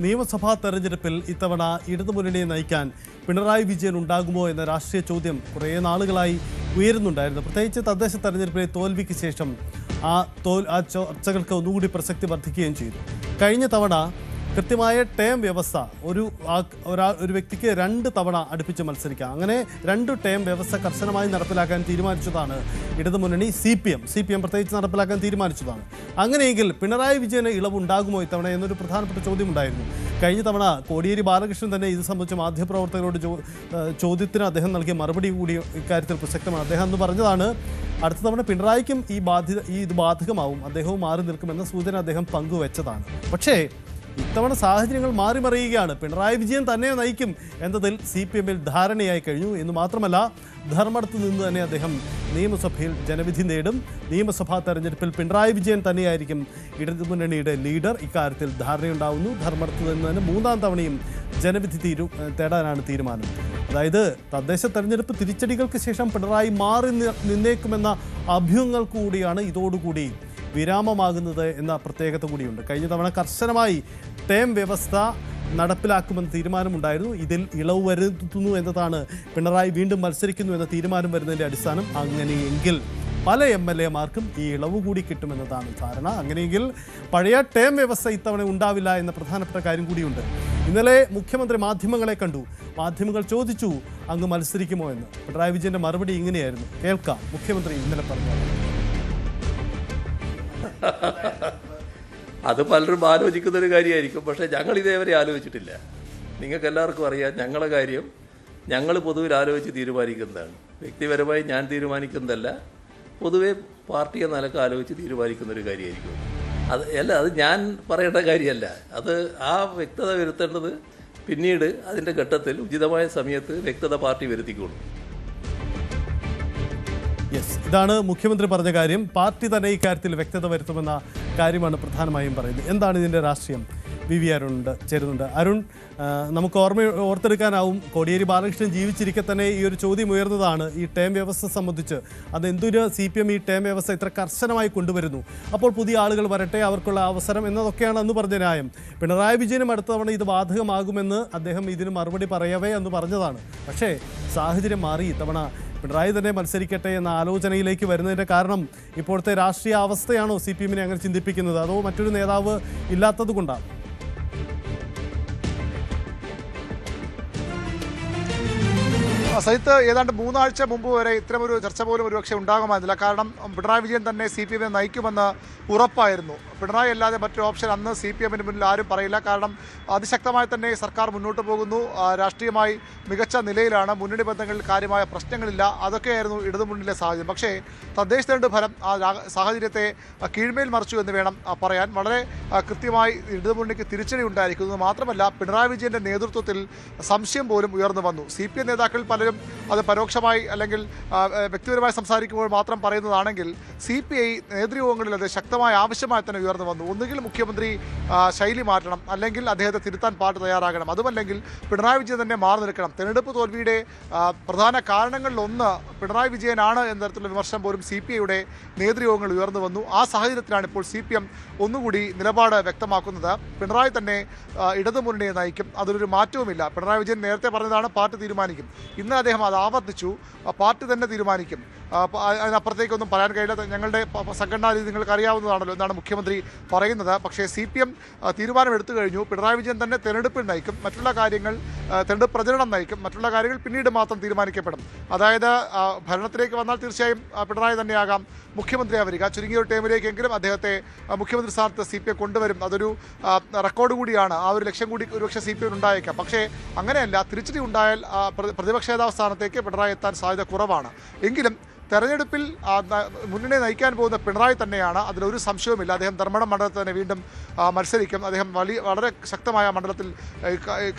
നിയമസഭാ തെരഞ്ഞെടുപ്പിൽ ഇത്തവണ ഇടതുമുന്നണിയെ നയിക്കാൻ പിണറായി വിജയൻ ഉണ്ടാകുമോ എന്ന രാഷ്ട്രീയ ചോദ്യം കുറേ നാളുകളായി ഉയരുന്നുണ്ടായിരുന്നു. പ്രത്യേകിച്ച് തദ്ദേശ തെരഞ്ഞെടുപ്പിലെ തോൽവിക്ക് ശേഷം ആ ചർച്ചകൾക്ക് ഒന്നുകൂടി പ്രസക്തി വർദ്ധിക്കുകയും ചെയ്തു. കഴിഞ്ഞ തവണ കൃത്യമായ ടേം വ്യവസ്ഥ ഒരു വ്യക്തിക്ക് 2 തവണ അടുപ്പിച്ച് മത്സരിക്കാം. അങ്ങനെ 2 ടേം വ്യവസ്ഥ കർശനമായി നടപ്പിലാക്കാൻ തീരുമാനിച്ചതാണ് ഇടതുമുന്നണി. സി പി എം പ്രത്യേകിച്ച് നടപ്പിലാക്കാൻ തീരുമാനിച്ചതാണ്. അങ്ങനെയെങ്കിൽ പിണറായി വിജയന് ഇളവുണ്ടാകുമോ ഇത്തവണ എന്നൊരു പ്രധാനപ്പെട്ട ചോദ്യമുണ്ടായിരുന്നു. കഴിഞ്ഞ തവണ കോടിയേരി ബാലകൃഷ്ണൻ തന്നെ ഇത് സംബന്ധിച്ച് മാധ്യമപ്രവർത്തകരോട് ചോദ്യത്തിന് അദ്ദേഹം നൽകിയ മറുപടി കൂടി ഇക്കാര്യത്തിൽ പ്രസക്തമാണ്. അദ്ദേഹം അന്ന് പറഞ്ഞതാണ്, അടുത്ത തവണ പിണറായിക്കും ഇത് ബാധകമാവും, അദ്ദേഹവും മാറി നിൽക്കുമെന്ന സൂചന അദ്ദേഹം പങ്കുവെച്ചതാണ്. പക്ഷേ ഇത്തവണ സാഹചര്യങ്ങൾ മാറിമറിയുകയാണ്. പിണറായി വിജയൻ തന്നെ നയിക്കും എന്നതിൽ CPM-ൽ ധാരണയായി കഴിഞ്ഞു എന്ന് മാത്രമല്ല, ധർമ്മടത്ത് നിന്ന് തന്നെ അദ്ദേഹം നിയമസഭയിൽ ജനവിധി നേടും. നിയമസഭാ തെരഞ്ഞെടുപ്പിൽ പിണറായി വിജയൻ തന്നെയായിരിക്കും ഇടതുമുന്നണിയുടെ ലീഡർ. ഇക്കാര്യത്തിൽ ധാരണയുണ്ടാവുന്നു. ധർമ്മടത്ത് നിന്ന് തന്നെ 3-ാം തവണയും ജനവിധി തേടാനാണ് തീരുമാനം. അതായത് തദ്ദേശ തെരഞ്ഞെടുപ്പ് തിരിച്ചടികൾക്ക് ശേഷം പിണറായി മാറി നിന്നേക്കുമെന്ന അഭ്യൂഹങ്ങൾ കൂടിയാണ് ഇതോടുകൂടി വിരാമമാകുന്നത് എന്ന പ്രത്യേകത കൂടിയുണ്ട്. കഴിഞ്ഞ തവണ കർശനമായി ടേം വ്യവസ്ഥ നടപ്പിലാക്കുമെന്ന തീരുമാനമുണ്ടായിരുന്നു. ഇതിൽ ഇളവ് വരുത്തുന്നു എന്നതാണ് പിണറായി വീണ്ടും മത്സരിക്കുന്നു എന്ന തീരുമാനം വരുന്നതിൻ്റെ അടിസ്ഥാനം. അങ്ങനെയെങ്കിൽ പല MLA-മാർക്കും ഈ ഇളവ് കൂടി കിട്ടുമെന്നതാണ് ധാരണ. അങ്ങനെയെങ്കിൽ പഴയ ടേം വ്യവസ്ഥ ഇത്തവണ ഉണ്ടാവില്ല എന്ന പ്രധാനപ്പെട്ട കാര്യം കൂടിയുണ്ട്. ഇന്നലെ മുഖ്യമന്ത്രി മാധ്യമങ്ങളെ കണ്ടു. മാധ്യമങ്ങൾ ചോദിച്ചു, അങ്ങ് മത്സരിക്കുമോ എന്ന്. പിണറായി വിജയൻ്റെ മറുപടി ഇങ്ങനെയായിരുന്നു. കേൾക്കാം മുഖ്യമന്ത്രി ഇന്നലെ പറഞ്ഞത്. അത് പലരും ആലോചിക്കുന്നൊരു കാര്യമായിരിക്കും. പക്ഷേ ഞങ്ങൾ ഇതേവരെ ആലോചിച്ചിട്ടില്ല. നിങ്ങൾക്ക് എല്ലാവർക്കും അറിയാം, ഞങ്ങളുടെ കാര്യം ഞങ്ങൾ പൊതുവിൽ ആലോചിച്ച് തീരുമാനിക്കുന്നതാണ്. വ്യക്തിപരമായി ഞാൻ തീരുമാനിക്കുന്നതല്ല, പൊതുവെ പാർട്ടി എന്ന നിലക്ക് ആലോചിച്ച് തീരുമാനിക്കുന്നൊരു കാര്യമായിരിക്കും. അത് ഞാൻ പറയേണ്ട കാര്യമല്ല. അത് ആ വ്യക്തത വരുത്തേണ്ടത് പിന്നീട് അതിൻ്റെ ഘട്ടത്തിൽ ഉചിതമായ സമയത്ത് വ്യക്തത പാർട്ടി വരുത്തിക്കോളും. ഇതാണ് മുഖ്യമന്ത്രി പറഞ്ഞ കാര്യം. പാർട്ടി തന്നെ ഇക്കാര്യത്തിൽ വ്യക്തത വരുത്തുമെന്ന കാര്യമാണ് പ്രധാനമായും പറയുന്നത്. എന്താണ് ഇതിൻ്റെ രാഷ്ട്രീയം? VV അരുൺ ചേരുന്നുണ്ട്. അരുൺ, നമുക്ക് ഓർത്തെടുക്കാനാവും, കോടിയേരി ബാലകൃഷ്ണൻ ജീവിച്ചിരിക്കെ തന്നെ ഈ ഒരു ചോദ്യം ഉയർന്നതാണ് ഈ ടേം വ്യവസ്ഥ സംബന്ധിച്ച്. അത് എന്തൊരു CPM ഈ ടേം വ്യവസ്ഥ ഇത്ര കർശനമായി കൊണ്ടുവരുന്നു, അപ്പോൾ പുതിയ ആളുകൾ വരട്ടെ, അവർക്കുള്ള അവസരം എന്നതൊക്കെയാണ് അന്ന് പറഞ്ഞ ന്യായം. പിണറായി വിജയനും അടുത്ത തവണ ഇത് ബാധകമാകുമെന്ന് അദ്ദേഹം ഇതിന് മറുപടി പറയവേ എന്ന് പറഞ്ഞതാണ്. പക്ഷേ സാഹചര്യം മാറി. ഇത്തവണ പിണറായി തന്നെ മത്സരിക്കട്ടെ എന്ന ആലോചനയിലേക്ക് വരുന്നതിൻ്റെ കാരണം ഇപ്പോഴത്തെ രാഷ്ട്രീയ അവസ്ഥയാണോ CPM-നെ അങ്ങനെ ചിന്തിപ്പിക്കുന്നത്, അതോ മറ്റൊരു നേതാവ് ഇല്ലാത്തത് കൊണ്ടാണ്? സജിത്ത്, ഏതാണ്ട് 3 ആഴ്ച മുമ്പ് വരെ ഇത്തരമൊരു ചർച്ച പോലും ഒരുപക്ഷെ ഉണ്ടാകുമായിരുന്നില്ല. കാരണം പിണറായി വിജയൻ തന്നെ CPM-നെ നയിക്കുമെന്ന് ഉറപ്പായിരുന്നു. പിണറായി അല്ലാതെ മറ്റൊരു ഓപ്ഷൻ അന്ന് CPM-ന് മുന്നിൽ ആരും പറയില്ല. കാരണം അതിശക്തമായി തന്നെ സർക്കാർ മുന്നോട്ട് പോകുന്നു, രാഷ്ട്രീയമായി മികച്ച നിലയിലാണ്, മുന്നണി ബന്ധങ്ങളിൽ കാര്യമായ പ്രശ്നങ്ങളില്ല. അതൊക്കെയായിരുന്നു ഇടതുമുന്നണിയിലെ സാഹചര്യം. പക്ഷേ തദ്ദേശ തെരഞ്ഞെടുപ്പ് ഫലം ആ സാഹചര്യത്തെ കീഴ്മേൽ മറിച്ചു എന്ന് വേണം പറയാൻ. വളരെ കൃത്യമായി ഇടതുമുന്നണിക്ക് തിരിച്ചടി ഉണ്ടായിരിക്കുന്നത് മാത്രമല്ല, പിണറായി വിജയൻ്റെ നേതൃത്വത്തിൽ സംശയം പോലും ഉയർന്നു വന്നു. CPM നേതാക്കൾ പലരും അത് പരോക്ഷമായി അല്ലെങ്കിൽ വ്യക്തിപരമായി സംസാരിക്കുമ്പോൾ മാത്രം പറയുന്നതാണെങ്കിൽ CPI നേതൃയോഗങ്ങളിൽ അത് ശക്തമായ ആവശ്യമായി തന്നെ ഉയർന്നു വന്നു. ഒന്നുകിൽ മുഖ്യമന്ത്രി ശൈലി മാറ്റണം, അല്ലെങ്കിൽ അദ്ദേഹത്തെ തിരുത്താൻ പാർട്ടി തയ്യാറാകണം. അതുമല്ലെങ്കിൽ പിണറായി വിജയൻ തന്നെ മാറി നിൽക്കണം. തെരഞ്ഞെടുപ്പ് തോൽവിയുടെ പ്രധാന കാരണങ്ങളിലൊന്ന് പിണറായി വിജയനാണ് എന്ന തരത്തിലുള്ള വിമർശനം പോലും CPIയുടെ നേതൃയോഗങ്ങൾ ഉയർന്നു വന്നു. ആ സാഹചര്യത്തിലാണ് ഇപ്പോൾ CPM ഒന്നുകൂടി നിലപാട് വ്യക്തമാക്കുന്നത്. പിണറായി തന്നെ ഇടതുമുന്നണിയെ നയിക്കും, അതിലൊരു മാറ്റവുമില്ല. പിണറായി വിജയൻ നേരത്തെ പറഞ്ഞതാണ് പാർട്ടി തീരുമാനിക്കും. ഇന്ന് അദ്ദേഹം അത് ആവർത്തിച്ചു, പാർട്ടി തന്നെ തീരുമാനിക്കും, അതിനപ്പുറത്തേക്കൊന്നും പറയാൻ കഴിയില്ല. ഞങ്ങളുടെ സംഘടനാ രീതി നിങ്ങൾക്ക് അറിയാവുന്നതാണല്ലോ എന്നാണ് മുഖ്യമന്ത്രി പറയുന്നത്. പക്ഷേ CPM തീരുമാനമെടുത്തു കഴിഞ്ഞു. പിണറായി വിജയൻ തന്നെ തെരഞ്ഞെടുപ്പിൽ നയിക്കും, മറ്റുള്ള കാര്യങ്ങൾ തെരഞ്ഞെടുപ്പ് പ്രചരണം നയിക്കും, മറ്റുള്ള കാര്യങ്ങൾ പിന്നീട് മാത്രം തീരുമാനിക്കപ്പെടും. അതായത് ഭരണത്തിലേക്ക് വന്നാൽ തീർച്ചയായും പിണറായി തന്നെയാകാം മുഖ്യമന്ത്രിയായി വരിക. ചുരുങ്ങിയ ഒരു ടൈമിലേക്കെങ്കിലും അദ്ദേഹത്തെ മുഖ്യമന്ത്രി സ്ഥാനത്ത് CPM കൊണ്ടുവരും. അതൊരു റെക്കോർഡ് കൂടിയാണ്. ആ ഒരു ലക്ഷ്യം കൂടി ഒരുപക്ഷെ CPM ഉണ്ടായേക്കാം. പക്ഷേ അങ്ങനെയല്ല, തിരിച്ചടി ഉണ്ടായാൽ പ്രതിപക്ഷ നേതാവ് സ്ഥാനത്തേക്ക് പിണറായി എത്താൻ സാധ്യത കുറവാണ്. എങ്കിലും തെരഞ്ഞെടുപ്പിൽ മുന്നണിയെ നയിക്കാൻ പോകുന്ന പിണറായി തന്നെയാണ്, അതിലൊരു സംശയവുമില്ല. അദ്ദേഹം ധർമ്മടം മണ്ഡലത്തിൽ തന്നെ വീണ്ടും മത്സരിക്കും. അദ്ദേഹം വളരെ ശക്തമായ മണ്ഡലത്തിൽ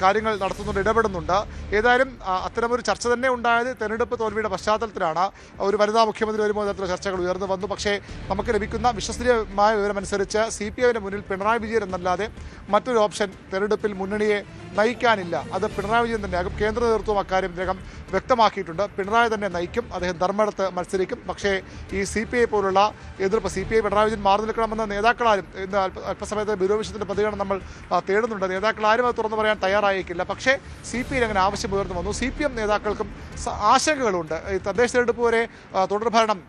കാര്യങ്ങൾ നടത്തുന്നുണ്ട്, ഇടപെടുന്നുണ്ട്. ഏതായാലും അത്തരമൊരു ചർച്ച തന്നെ ഉണ്ടായത് തെരഞ്ഞെടുപ്പ് തോൽവിയുടെ പശ്ചാത്തലത്തിലാണ്. ഒരു വനിതാ മുഖ്യമന്ത്രി വരുമ്പോൾ തരത്തിലുള്ള ചർച്ചകൾ ഉയർന്നു വന്നു. പക്ഷേ നമുക്ക് ലഭിക്കുന്ന വിശ്വസനീയമായ വിവരമനുസരിച്ച് CPM-ന് മുന്നിൽ പിണറായി വിജയൻ എന്നല്ലാതെ മറ്റൊരു ഓപ്ഷൻ തെരഞ്ഞെടുപ്പിൽ മുന്നണിയെ നയിക്കാനില്ല. അത് പിണറായി വിജയൻ തന്നെയാകും. കേന്ദ്ര നേതൃത്വം അക്കാര്യം അദ്ദേഹം വ്യക്തമാക്കിയിട്ടുണ്ട്. പിണറായി തന്നെ നയിക്കും. അദ്ദേഹം ധർമ്മടത്ത് മത്സരിക്കും. പക്ഷേ ഈ CPI പോലുള്ള എതിർപ്പ് CPI പിണറായി വിജയൻ മാറി നിൽക്കണമെന്ന നേതാക്കളാരും ഇന്ന് അല്പസമയത്ത് ബിരോവിഷത്തിൻ്റെ പ്രതികരണം നമ്മൾ തേടുന്നുണ്ട്. നേതാക്കളാരും അത് തുറന്നു പറയാൻ തയ്യാറായേക്കില്ല. പക്ഷേ CPI അങ്ങനെ ആവശ്യം ഉയർന്നു വന്നു. CPM നേതാക്കൾക്കും ആശങ്കകളുണ്ട്. ഈ തദ്ദേശ തെരഞ്ഞെടുപ്പ് വരെ തുടർഭരണം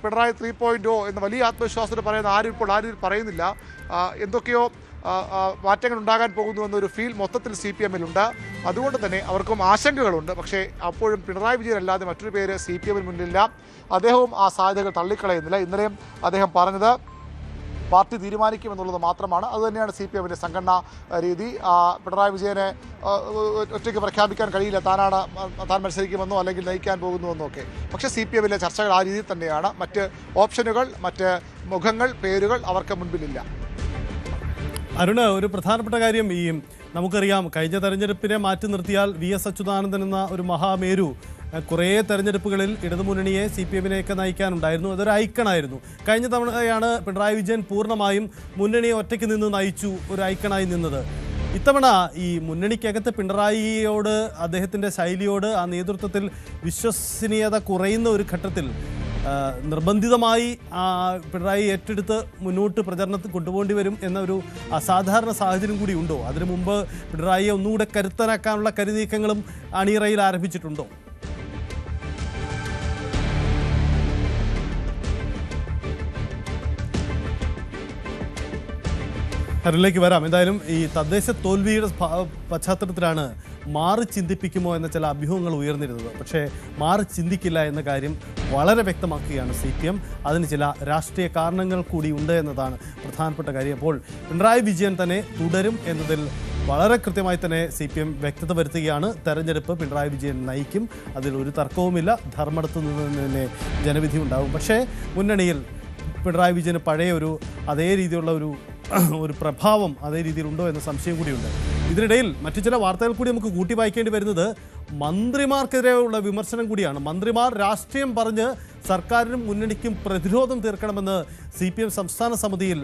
പിണറായി 3.0 എന്ന വലിയ ആത്മവിശ്വാസത്തോടെ പറയുന്ന ആരും പറയുന്നില്ല. എന്തൊക്കെയോ മാറ്റങ്ങൾ ഉണ്ടാകാൻ പോകുന്നു എന്നൊരു ഫീൽ മൊത്തത്തിൽ CPM-ലുണ്ട്. അതുകൊണ്ട് തന്നെ അവർക്കും ആശങ്കകളുണ്ട്. പക്ഷേ അപ്പോഴും പിണറായി വിജയൻ അല്ലാതെ മറ്റൊരു പേര് CPM-ന് മുന്നിലില്ല. അദ്ദേഹവും ആ സാധ്യതകൾ തള്ളിക്കളയുന്നില്ല. ഇന്നലെയും അദ്ദേഹം പറഞ്ഞത് പാർട്ടി തീരുമാനിക്കുമെന്നുള്ളത് മാത്രമാണ്. അതുതന്നെയാണ് CPM-ൻ്റെ സംഘടനാ രീതി. പിണറായി വിജയനെ ഒറ്റയ്ക്ക് പ്രഖ്യാപിക്കാൻ കഴിയില്ല, താൻ മത്സരിക്കുമെന്നോ അല്ലെങ്കിൽ നയിക്കാൻ പോകുന്നുവെന്നോ ഒക്കെ. പക്ഷേ CPM-ലെ ചർച്ചകൾ ആ രീതിയിൽ തന്നെയാണ്. മറ്റ് ഓപ്ഷനുകൾ, മറ്റ് മുഖങ്ങൾ, പേരുകൾ അവർക്ക് മുൻപിലില്ല. അരുണ്, ഒരു പ്രധാനപ്പെട്ട കാര്യം, നമുക്കറിയാം കഴിഞ്ഞ തെരഞ്ഞെടുപ്പിനെ മാറ്റി നിർത്തിയാൽ VS അച്യുതാനന്ദൻ എന്ന ഒരു മഹാമേരു കുറേ തെരഞ്ഞെടുപ്പുകളിൽ ഇടതുമുന്നണിയെ CPM-നെയൊക്കെ നയിക്കാനുണ്ടായിരുന്നു. അതൊരു ഐക്കണായിരുന്നു. കഴിഞ്ഞ തവണയാണ് പിണറായി വിജയൻ പൂർണ്ണമായും മുന്നണിയെ ഒറ്റയ്ക്ക് നിന്ന് നയിച്ചു ഒരു ഐക്കണായി നിന്നത്. ഇത്തവണ ഈ മുന്നണിക്കകത്ത് പിണറായിയോട്, അദ്ദേഹത്തിൻ്റെ ശൈലിയോട്, ആ നേതൃത്വത്തിൽ വിശ്വസനീയത കുറയുന്ന ഒരു ഘട്ടത്തിൽ നിർബന്ധിതമായി പിണറായി ഏറ്റെടുത്ത് മുന്നോട്ട് പ്രചരണത്തിൽ കൊണ്ടുപോകേണ്ടി വരും എന്ന ഒരു അസാധാരണ സാഹചര്യം കൂടി ഉണ്ടോ? അതിനു മുമ്പ് പിണറായിയെ ഒന്നുകൂടെ കരുത്തനാക്കാനുള്ള കരുനീക്കങ്ങളും അണിയറയിൽ ആരംഭിച്ചിട്ടുണ്ടോ? അതിലേക്ക് വരാം. എന്തായാലും ഈ തദ്ദേശ തോൽവിയുടെ പശ്ചാത്തലത്തിലാണ് മാറി ചിന്തിപ്പിക്കുമോ എന്ന ചില അഭ്യൂഹങ്ങൾ ഉയർന്നിരുന്നത്. പക്ഷേ മാറി ചിന്തിക്കില്ല എന്ന കാര്യം വളരെ വ്യക്തമാക്കുകയാണ് CPM. അതിന് ചില രാഷ്ട്രീയ കാരണങ്ങൾ കൂടി ഉണ്ട് എന്നതാണ് പ്രധാനപ്പെട്ട കാര്യം. അപ്പോൾ പിണറായി വിജയൻ തന്നെ തുടരും എന്നതിൽ വളരെ കൃത്യമായി തന്നെ CPM വ്യക്തത വരുത്തുകയാണ്. തെരഞ്ഞെടുപ്പ് പിണറായി വിജയൻ നയിക്കും, അതിലൊരു തർക്കവുമില്ല. ധർമ്മടത്തു നിന്ന് തന്നെ ജനവിധി ഉണ്ടാകും. പക്ഷേ മുന്നണിയിൽ പിണറായി വിജയന് പഴയ അതേ രീതിയിലുള്ള ഒരു പ്രഭാവം അതേ രീതിയിലുണ്ടോ എന്ന സംശയം കൂടിയുണ്ട്. ഇതിനിടയിൽ മറ്റു ചില വാർത്തകൾ കൂടി നമുക്ക് കൂട്ടി വായിക്കേണ്ടി വരുന്നത് മന്ത്രിമാർക്കെതിരെയുള്ള വിമർശനം കൂടിയാണ്. മന്ത്രിമാർ രാഷ്ട്രീയം പറഞ്ഞ് സർക്കാരിനും മുന്നണിക്കും പ്രതിരോധം തീർക്കണമെന്ന് CPM സംസ്ഥാന സമിതിയിൽ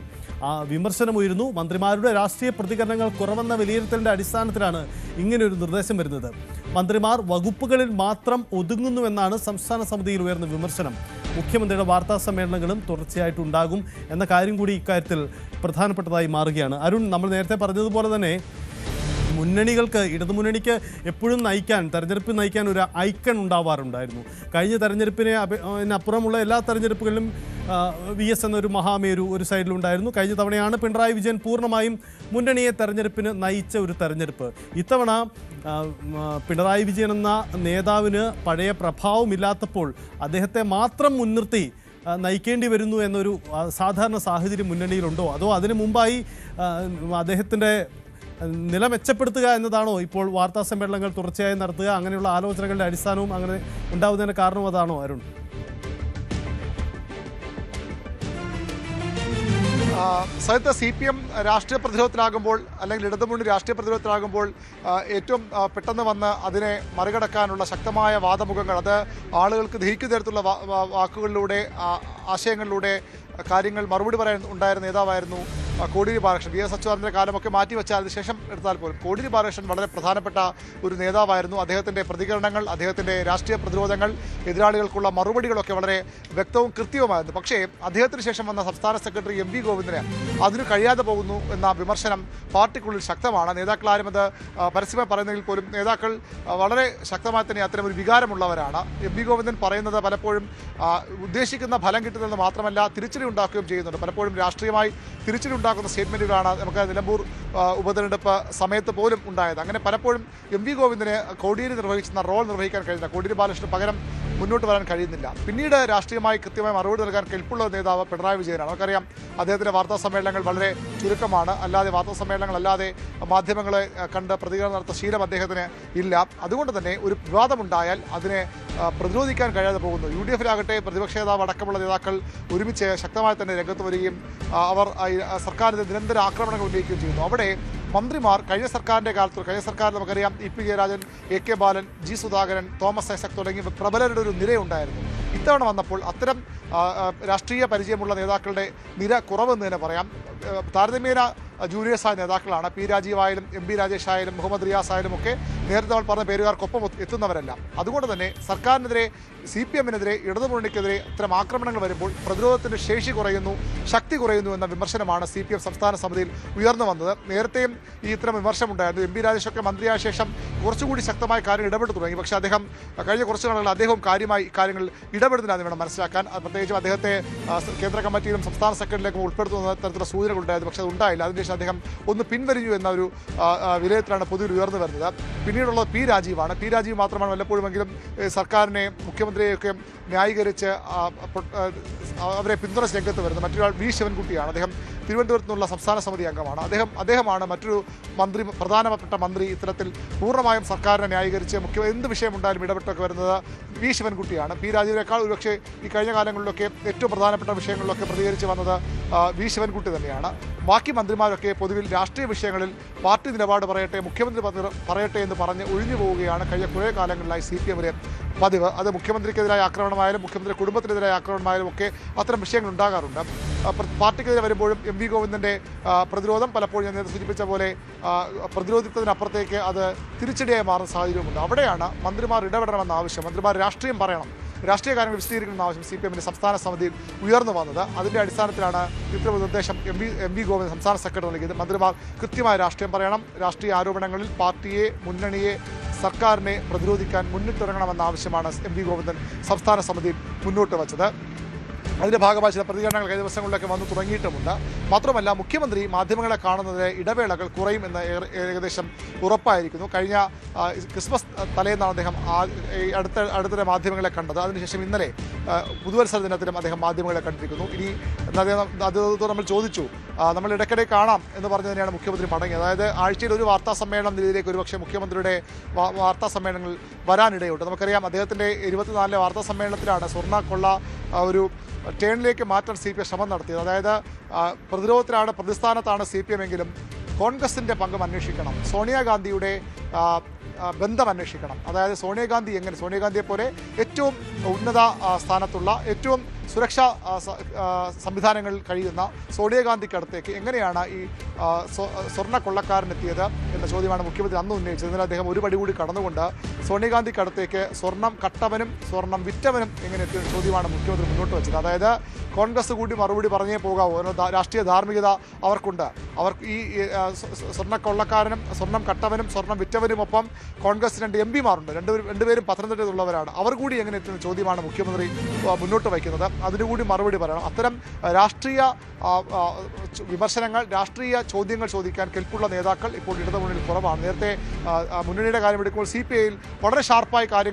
വിമർശനമുയരുന്നു. മന്ത്രിമാരുടെ രാഷ്ട്രീയ പ്രതികരണങ്ങൾ കുറവെന്ന വിലയിരുത്തലിൻ്റെ അടിസ്ഥാനത്തിലാണ് ഇങ്ങനെയൊരു നിർദ്ദേശം വരുന്നത്. മന്ത്രിമാർ വകുപ്പുകളിൽ മാത്രം ഒതുങ്ങുന്നുവെന്നാണ് സംസ്ഥാന സമിതിയിൽ ഉയർന്ന വിമർശനം. മുഖ്യമന്ത്രിയുടെ വാർത്താ സമ്മേളനങ്ങളും തുടർച്ചയായിട്ടുണ്ടാകും എന്ന കാര്യം കൂടി ഇക്കാര്യത്തിൽ പ്രധാനപ്പെട്ടതായി മാറുകയാണ്. അരുൺ, നമ്മൾ നേരത്തെ പറഞ്ഞതുപോലെ തന്നെ മുന്നണികൾക്ക്, ഇടതുമുന്നണിക്ക് എപ്പോഴും തെരഞ്ഞെടുപ്പ് നയിക്കാൻ ഒരു ഐക്കൺ ഉണ്ടാവാറുണ്ടായിരുന്നു. കഴിഞ്ഞ തെരഞ്ഞെടുപ്പിനപ്പുറമുള്ള എല്ലാ തെരഞ്ഞെടുപ്പുകളിലും VS എന്നൊരു മഹാമേരു ഒരു സൈഡിലുണ്ടായിരുന്നു. കഴിഞ്ഞ തവണയാണ് പിണറായി വിജയൻ പൂർണ്ണമായും മുന്നണിയെ തെരഞ്ഞെടുപ്പിന് നയിച്ച ഒരു തെരഞ്ഞെടുപ്പ്. ഇത്തവണ പിണറായി വിജയൻ എന്ന നേതാവിന് പഴയ പ്രഭാവമില്ലാത്തപ്പോൾ അദ്ദേഹത്തെ മാത്രം മുൻനിർത്തി നയിക്കേണ്ടി വരുന്നു എന്നൊരു സാധാരണ സാഹചര്യം മുന്നണിയിലുണ്ടോ? അതോ അതിനു മുമ്പായി അദ്ദേഹത്തിൻ്റെ നില മെച്ചപ്പെടുത്തുക എന്നതാണോ ഇപ്പോൾ വാർത്താ സമ്മേളനങ്ങൾ തുടർച്ചയായി നടത്തുക? അങ്ങനെയുള്ള ആലോചനകളുടെ അടിസ്ഥാനവും അങ്ങനെ ഉണ്ടാവുന്നതിന് കാരണം അതാണോ അരുൺ? സഹിത CPM രാഷ്ട്രീയ പ്രതിരോധത്തിലാകുമ്പോൾ, അല്ലെങ്കിൽ ഇടതുമുന്നണി രാഷ്ട്രീയ പ്രതിരോധത്തിലാകുമ്പോൾ ഏറ്റവും പെട്ടെന്ന് വന്ന് അതിനെ മറികടക്കാനുള്ള ശക്തമായ വാദമുഖങ്ങൾ, അത് ആളുകൾക്ക് ദഹിക്കുന്ന തരത്തിലുള്ള വാക്കുകളിലൂടെ, ആശയങ്ങളിലൂടെ കാര്യങ്ങൾ മറുപടി പറയാൻ ഉണ്ടായിരുന്ന നേതാവായിരുന്നു കോടിയേരി ബാലകൃഷ്ണൻ. VS അച്യുതാനന്ദൻ്റെ കാലമൊക്കെ മാറ്റിവെച്ചാൽ അതിനുശേഷം എടുത്താൽ പോലും കോടിയേരി ബാലകൃഷ്ണൻ വളരെ പ്രധാനപ്പെട്ട ഒരു നേതാവായിരുന്നു. അദ്ദേഹത്തിൻ്റെ പ്രതികരണങ്ങൾ, അദ്ദേഹത്തിൻ്റെ രാഷ്ട്രീയ പ്രതിരോധങ്ങൾ, എതിരാളികൾക്കുള്ള മറുപടികളൊക്കെ വളരെ വ്യക്തവും കൃത്യവുമായിരുന്നു. പക്ഷേ അദ്ദേഹത്തിന് ശേഷം വന്ന സംസ്ഥാന സെക്രട്ടറി MV ഗോവിന്ദന് അതിന് കഴിയാതെ പോകുന്നു എന്ന വിമർശനം പാർട്ടിക്കുള്ളിൽ ശക്തമാണ്. നേതാക്കളാരും അത് പരസ്യമായി പറയുന്നെങ്കിൽ പോലും നേതാക്കൾ വളരെ ശക്തമായി തന്നെ അത്തരം ഒരു വികാരമുള്ളവരാണ്. MV ഗോവിന്ദൻ പറയുന്നത് പലപ്പോഴും ഉദ്ദേശിക്കുന്ന ഫലം കിട്ടുന്നത് മാത്രമല്ല, തിരിച്ചടി ഉണ്ടാക്കുകയും ചെയ്യുന്നുണ്ട്. പലപ്പോഴും രാഷ്ട്രീയമായി തിരിച്ചടി ഉണ്ടാക്കുന്ന സ്റ്റേറ്റ്മെൻറ്റുകളാണ് നമുക്ക് നിലമ്പൂർ ഉപതെരഞ്ഞെടുപ്പ് സമയത്ത് പോലും ഉണ്ടായത്. അങ്ങനെ പലപ്പോഴും MV ഗോവിന്ദന് കോടിയേരി നിർവഹിക്കുന്ന റോൾ നിർവഹിക്കാൻ കഴിയുന്നില്ല. കോടിയേരി ബാലകൃഷ്ണന് പകരം മുന്നോട്ട് വരാൻ കഴിയുന്നില്ല. പിന്നീട് രാഷ്ട്രീയമായി കൃത്യമായി മറുപടി നൽകാൻ കെൽപ്പുള്ള നേതാവ് പിണറായി വിജയനാണ്. നമുക്കറിയാം അദ്ദേഹത്തിൻ്റെ വാർത്താ സമ്മേളനങ്ങൾ വളരെ ചുരുക്കമാണ്. വാർത്താ സമ്മേളനങ്ങളല്ലാതെ മാധ്യമങ്ങളെ കണ്ട് പ്രതികരണം നടത്തുന്ന ശീലം അദ്ദേഹത്തിന് ഇല്ല. അതുകൊണ്ട് തന്നെ ഒരു വിവാദമുണ്ടായാൽ അതിനെ പ്രതിരോധിക്കാൻ കഴിയാതെ പോകുന്നു. UDF-ലാകട്ടെ പ്രതിപക്ഷ നേതാവ് അടക്കമുള്ള നേതാക്കൾ ഒരുമിച്ച് ശക്തമായി തന്നെ രംഗത്ത് വരികയും അവർ സർക്കാരിന് നിരന്തര ആക്രമണങ്ങൾ ഉന്നയിക്കുകയും ചെയ്യുന്നു. അവിടെ മന്ത്രിമാർ കഴിഞ്ഞ സർക്കാരിൻ്റെ കാലത്ത് നമുക്കറിയാം EP ജയരാജൻ, AK ബാലൻ, G സുധാകരൻ, തോമസ് ഐസക് തുടങ്ങിയ പ്രബലരുടെ ഒരു നിരയുണ്ടായിരുന്നു. ഇത്തവണ വന്നപ്പോൾ അത്തരം രാഷ്ട്രീയ പരിചയമുള്ള നേതാക്കളുടെ നിര കുറവെന്ന് തന്നെ പറയാം. താരതമ്യേന ജൂനിയേഴ്സായ നേതാക്കളാണ്. പി രാജീവായാലും എം പി രാജേഷ് ആയാലും മുഹമ്മദ് റിയാസ് ആയാലും ഒക്കെ നേരത്തെ നമ്മൾ പറഞ്ഞ പേരുകാർക്കൊപ്പം എത്തുന്നവരല്ല. അതുകൊണ്ട് തന്നെ സർക്കാരിനെതിരെ CPM-നെതിരെ ഇടതുമുന്നണിക്കെതിരെ ഇത്തരം ആക്രമണങ്ങൾ വരുമ്പോൾ പ്രതിരോധത്തിൻ്റെ ശേഷി കുറയുന്നു, ശക്തി കുറയുന്നു എന്ന വിമർശനമാണ് CPM സംസ്ഥാന സമിതിയിൽ ഉയർന്നു വന്നത്. നേരത്തെയും ഇത്തരം വിമർശനമുണ്ടായിരുന്നു. എം പി രാജേഷൊക്കെ മന്ത്രിയായ ശേഷം കുറച്ചുകൂടി ശക്തമായ കാര്യം ഇടപെട്ടു തുടങ്ങി. പക്ഷേ അദ്ദേഹം കഴിഞ്ഞ കുറച്ച് നാളുകളിൽ അദ്ദേഹവും കാര്യമായി കാര്യങ്ങളിൽ ഇടപെടുന്നതിനാണ് വേണം മനസ്സിലാക്കാൻ. പ്രത്യേകിച്ചും അദ്ദേഹത്തെ കേന്ദ്ര കമ്മിറ്റിയിലും സംസ്ഥാന സെക്രട്ടറിയിലേക്കും ഉൾപ്പെടുത്തുന്ന തരത്തിലുള്ള സൂചനകളുണ്ടായിരുന്നു. പക്ഷേ അത് ഉണ്ടായില്ല. അതിനുശേഷം അദ്ദേഹം ഒന്ന് പിൻവലിഞ്ഞു എന്ന ഒരു വിലയിരുത്തലാണ് പൊതുവിൽ ഉയർന്നു വരുന്നത്. പിന്നീടുള്ളത് പി രാജീവാണ്. പി രാജീവ് മാത്രമാണ് വല്ലപ്പോഴുമെങ്കിലും സർക്കാരിനെ മുഖ്യമന്ത്രിയൊക്കെ ന്യായീകരിച്ച് അവരെ പിന്തുണച്ച് രംഗത്ത് വരുന്നത്. മറ്റൊരാൾ വി ശിവൻകുട്ടിയാണ്. അദ്ദേഹം തിരുവനന്തപുരത്ത് നിന്നുള്ള സംസ്ഥാന സമിതി അംഗമാണ്. അദ്ദേഹമാണ് മറ്റൊരു മന്ത്രി, പ്രധാനപ്പെട്ട മന്ത്രി ഇത്തരത്തിൽ പൂർണ്ണമായും സർക്കാരിനെ ന്യായീകരിച്ച് എന്ത് വിഷയമുണ്ടായാലും ഇടപെട്ടൊക്കെ വരുന്നത് വി ശിവൻകുട്ടിയാണ്. പി രാജീവിനേക്കാൾ ഒരുപക്ഷെ ഈ കഴിഞ്ഞ കാലങ്ങളിലൊക്കെ ഏറ്റവും പ്രധാനപ്പെട്ട വിഷയങ്ങളിലൊക്കെ പ്രതികരിച്ച് വന്നത് വി ശിവൻകുട്ടി തന്നെയാണ്. ബാക്കി മന്ത്രിമാരൊക്കെ പൊതുവിൽ രാഷ്ട്രീയ വിഷയങ്ങളിൽ പാർട്ടി നിലപാട് പറയട്ടെ, മുഖ്യമന്ത്രി പറയട്ടെ എന്ന് പറഞ്ഞ് ഒഴിഞ്ഞു പോവുകയാണ് കഴിഞ്ഞ കുറേ കാലങ്ങളിലായി CPM-ന് പതിവ്. അത് മുഖ്യമന്ത്രിക്കെതിരായ ആക്രമണമായാലും മുഖ്യമന്ത്രി കുടുംബത്തിനെതിരായ ആക്രമണമായാലും ഒക്കെ അത്തരം വിഷയങ്ങൾ ഉണ്ടാകാറുണ്ട്. പാർട്ടിക്കെതിരെ വരുമ്പോഴും MV ഗോവിന്ദൻ്റെ പ്രതിരോധം പലപ്പോഴും ഞാൻ നേരത്തെ സൂചിപ്പിച്ച പോലെ പ്രതിരോധിക്കുന്നതിനപ്പുറത്തേക്ക് അത് തിരിച്ചടിയായി മാറുന്ന സാഹചര്യമുണ്ട്. അവിടെയാണ് മന്ത്രിമാർ ഇടപെടണമെന്ന ആവശ്യം, മന്ത്രിമാർ രാഷ്ട്രീയം പറയണം, രാഷ്ട്രീയ കാര്യങ്ങൾ വിശദീകരിക്കണമെന്ന ആവശ്യം CPM-ന്റെ സംസ്ഥാന സമിതിയിൽ ഉയർന്നു വന്നത്. അതിൻ്റെ അടിസ്ഥാനത്തിലാണ് ഇത്തരം നിർദ്ദേശം MV ഗോവിന്ദൻ സംസ്ഥാന സെക്രട്ടറി നൽകിയത്. മന്ത്രിമാർ കൃത്യമായ രാഷ്ട്രീയം പറയണം, രാഷ്ട്രീയ ആരോപണങ്ങളിൽ പാർട്ടിയെ, മുന്നണിയെ, സർക്കാരിനെ പ്രതിരോധിക്കാൻ മുന്നിട്ടിറങ്ങണമെന്ന ആവശ്യമാണ് MV ഗോവിന്ദൻ സംസ്ഥാന സമിതിയിൽ മുന്നോട്ട് വച്ചത്. അതിൻ്റെ ഭാഗമായി ചില പ്രതികരണങ്ങൾ കഴിഞ്ഞ ദിവസങ്ങളിലൊക്കെ വന്നു തുടങ്ങിയിട്ടുമുണ്ട്. മാത്രമല്ല മുഖ്യമന്ത്രി മാധ്യമങ്ങളെ കാണുന്നതിലെ ഇടവേളകൾ കുറയും എന്ന് ഏകദേശം ഉറപ്പായിരിക്കുന്നു. കഴിഞ്ഞ ക്രിസ്മസ് തലേന്നാണ് അദ്ദേഹം അടുത്തിടെ മാധ്യമങ്ങളെ കണ്ടത്. അതിനുശേഷം ഇന്നലെ പുതുവത്സര ദിനത്തിലും അദ്ദേഹം മാധ്യമങ്ങളെ കണ്ടിരിക്കുന്നു. ഇനി അദ്ദേഹത്തോട് നമ്മൾ ചോദിച്ചു, നമ്മൾ ഇടയ്ക്കിടെ കാണാം എന്ന് പറഞ്ഞു തന്നെയാണ് മുഖ്യമന്ത്രി മടങ്ങിയത്. അതായത് ആഴ്ചയിൽ ഒരു വാർത്താ സമ്മേളനം രീതിയിലേക്ക് ഒരുപക്ഷെ മുഖ്യമന്ത്രിയുടെ വാർത്താ സമ്മേളനങ്ങൾ വരാനിടയുണ്ട്. നമുക്കറിയാം അദ്ദേഹത്തിൻ്റെ 24-ലെ വാർത്താ സമ്മേളനത്തിലാണ് സ്വർണ്ണക്കൊള്ള ഒരു ടേണിലേക്ക് മാറ്റാൻ CPM ശ്രമം നടത്തിയത്. അതായത് പ്രതിരോധത്തിലാണ്, പ്രതിസ്ഥാനത്താണ് CPM എങ്കിലും കോൺഗ്രസിൻ്റെ പങ്കും അന്വേഷിക്കണം, സോണിയാഗാന്ധിയുടെ ബന്ധം അന്വേഷിക്കണം. അതായത് സോണിയാഗാന്ധിയെ പോലെ ഏറ്റവും ഉന്നത സ്ഥാനത്തുള്ള, ഏറ്റവും സുരക്ഷാ സംവിധാനങ്ങളിൽ കഴിയുന്ന സോണിയാഗാന്ധിക്കടുത്തേക്ക് എങ്ങനെയാണ് ഈ സ്വർണ്ണക്കൊള്ളക്കാരനെത്തിയത് എന്ന ചോദ്യമാണ് മുഖ്യമന്ത്രി അന്ന് ഉന്നയിച്ചത്. എന്നാൽ അദ്ദേഹം ഒരു പടി കൂടി കടന്നുകൊണ്ട് സോണിയാഗാന്ധിക്കടുത്തേക്ക് സ്വർണം കട്ടവനും സ്വർണം വിറ്റവനും എങ്ങനെ എത്തിയ ചോദ്യമാണ് മുഖ്യമന്ത്രി മുന്നോട്ട് വെച്ചത്. അതായത് കോൺഗ്രസ് കൂടി മറുപടി പറഞ്ഞേ പോകാവൂ, രാഷ്ട്രീയ ധാർമ്മികത അവർക്കുണ്ട്. അവർക്ക് ഈ സ്വർണ്ണക്കൊള്ളക്കാരനും സ്വർണം കട്ടവനും സ്വർണം വിറ്റവനുമൊപ്പം കോൺഗ്രസ് 2 MP-മാരുണ്ട്. രണ്ടുപേരും പത്തനംതിട്ടയിലുള്ളവരാണ്. അവർ കൂടി എങ്ങനെ എത്തുന്ന ചോദ്യമാണ് മുഖ്യമന്ത്രി മുന്നോട്ട് വയ്ക്കുന്നത്. അതിനുകൂടി മറുപടി പറയണം. അത്തരം രാഷ്ട്രീയ വിമർശനങ്ങൾ, രാഷ്ട്രീയ ചോദ്യങ്ങൾ ചോദിക്കാൻ കെൽപ്പുള്ള നേതാക്കൾ ഇപ്പോൾ ഇടതുമുന്നണിയിൽ കുറവാണ്. നേരത്തെ മുന്നണിയുടെ കാര്യമെടുക്കുമ്പോൾ CPI-യിൽ വളരെ ഷാർപ്പായ കാര്യങ്ങൾ